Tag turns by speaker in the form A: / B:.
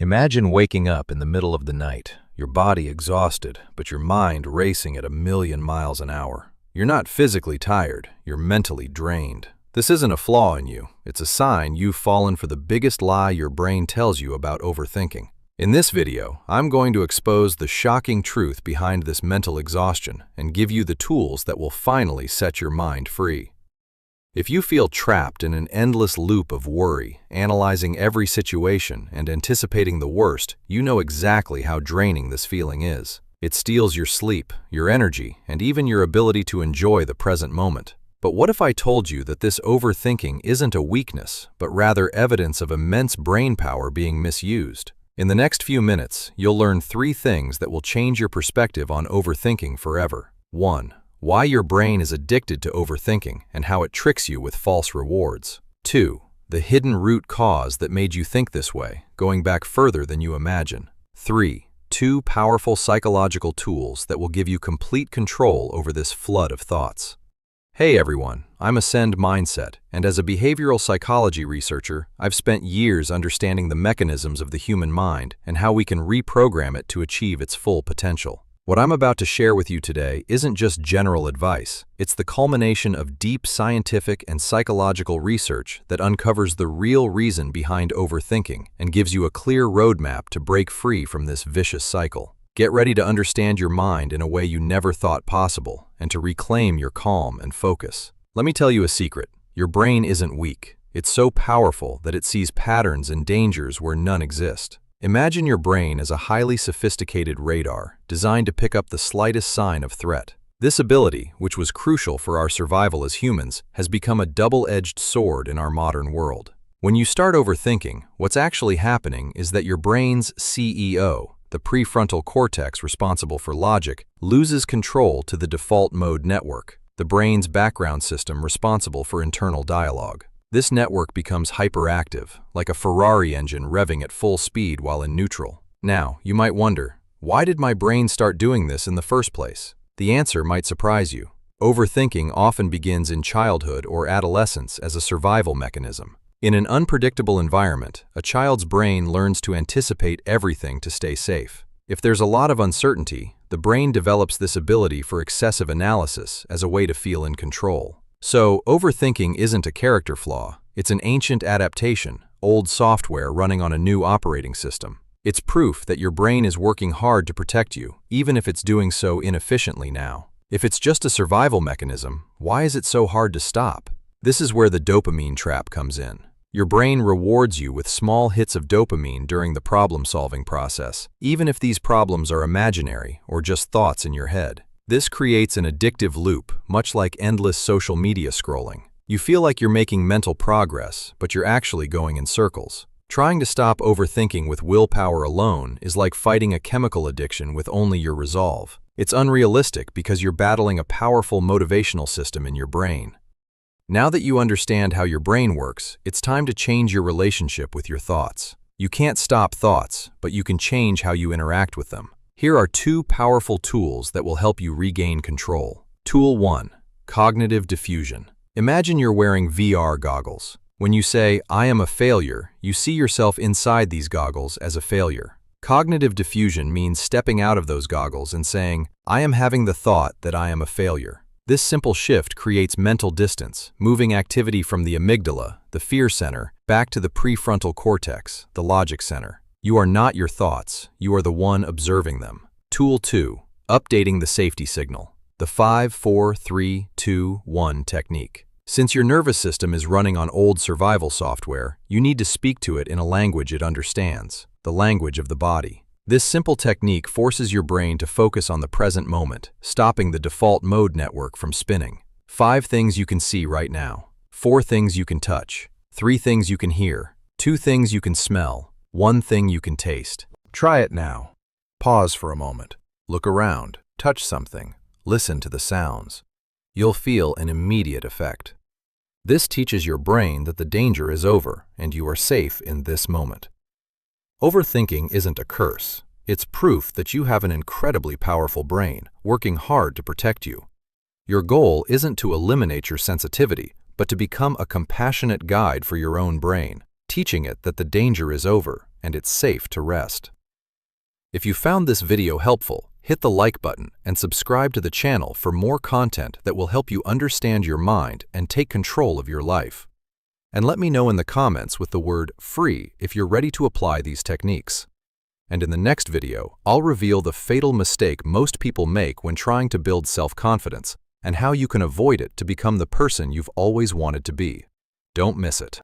A: Imagine waking up in the middle of the night, your body exhausted, but your mind racing at 1,000,000 miles an hour. You're not physically tired, you're mentally drained. This isn't a flaw in you, it's a sign you've fallen for the biggest lie your brain tells you about overthinking. In this video, I'm going to expose the shocking truth behind this mental exhaustion and give you the tools that will finally set your mind free. If you feel trapped in an endless loop of worry, analyzing every situation and anticipating the worst, you know exactly how draining this feeling is. It steals your sleep, your energy, and even your ability to enjoy the present moment. But what if I told you that this overthinking isn't a weakness, but rather evidence of immense brain power being misused? In the next few minutes, you'll learn 3 things that will change your perspective on overthinking forever. 1. Why your brain is addicted to overthinking and how it tricks you with false rewards. 2. The hidden root cause that made you think this way, going back further than you imagine. 3. 2 powerful psychological tools that will give you complete control over this flood of thoughts. Hey everyone, I'm Ascend Mindset, and as a behavioral psychology researcher, I've spent years understanding the mechanisms of the human mind and how we can reprogram it to achieve its full potential. What I'm about to share with you today isn't just general advice, it's the culmination of deep scientific and psychological research that uncovers the real reason behind overthinking and gives you a clear roadmap to break free from this vicious cycle. Get ready to understand your mind in a way you never thought possible and to reclaim your calm and focus. Let me tell you a secret. Your brain isn't weak. It's so powerful that it sees patterns and dangers where none exist. Imagine your brain as a highly sophisticated radar designed to pick up the slightest sign of threat. This ability, which was crucial for our survival as humans, has become a double-edged sword in our modern world. When you start overthinking, what's actually happening is that your brain's CEO, the prefrontal cortex responsible for logic, loses control to the default mode network, the brain's background system responsible for internal dialogue. This network becomes hyperactive, like a Ferrari engine revving at full speed while in neutral. Now, you might wonder, why did my brain start doing this in the first place? The answer might surprise you. Overthinking often begins in childhood or adolescence as a survival mechanism. In an unpredictable environment, a child's brain learns to anticipate everything to stay safe. If there's a lot of uncertainty, the brain develops this ability for excessive analysis as a way to feel in control. So, overthinking isn't a character flaw, it's an ancient adaptation, old software running on a new operating system. It's proof that your brain is working hard to protect you, even if it's doing so inefficiently now. If it's just a survival mechanism, why is it so hard to stop? This is where the dopamine trap comes in. Your brain rewards you with small hits of dopamine during the problem-solving process, even if these problems are imaginary or just thoughts in your head. This creates an addictive loop, much like endless social media scrolling. You feel like you're making mental progress, but you're actually going in circles. Trying to stop overthinking with willpower alone is like fighting a chemical addiction with only your resolve. It's unrealistic because you're battling a powerful motivational system in your brain. Now that you understand how your brain works, it's time to change your relationship with your thoughts. You can't stop thoughts, but you can change how you interact with them. Here are 2 powerful tools that will help you regain control. Tool 1. Cognitive diffusion. Imagine you're wearing VR goggles. When you say, "I am a failure," you see yourself inside these goggles as a failure. Cognitive diffusion means stepping out of those goggles and saying, "I am having the thought that I am a failure." This simple shift creates mental distance, moving activity from the amygdala, the fear center, back to the prefrontal cortex, the logic center. You are not your thoughts, you are the one observing them. Tool 2. Updating the safety signal. The 5, 4, 3, 2, 1 technique. Since your nervous system is running on old survival software, you need to speak to it in a language it understands, the language of the body. This simple technique forces your brain to focus on the present moment, stopping the default mode network from spinning. 5 things you can see right now. 4 things you can touch. 3 things you can hear. 2 things you can smell. 1 thing you can taste. Try it now. Pause for a moment. Look around. Touch something. Listen to the sounds. You'll feel an immediate effect. This teaches your brain that the danger is over and you are safe in this moment. Overthinking isn't a curse. It's proof that you have an incredibly powerful brain, working hard to protect you. Your goal isn't to eliminate your sensitivity, but to become a compassionate guide for your own brain, teaching it that the danger is over and it's safe to rest. If you found this video helpful, hit the like button and subscribe to the channel for more content that will help you understand your mind and take control of your life. And let me know in the comments with the word free if you're ready to apply these techniques. And in the next video, I'll reveal the fatal mistake most people make when trying to build self-confidence and how you can avoid it to become the person you've always wanted to be. Don't miss it.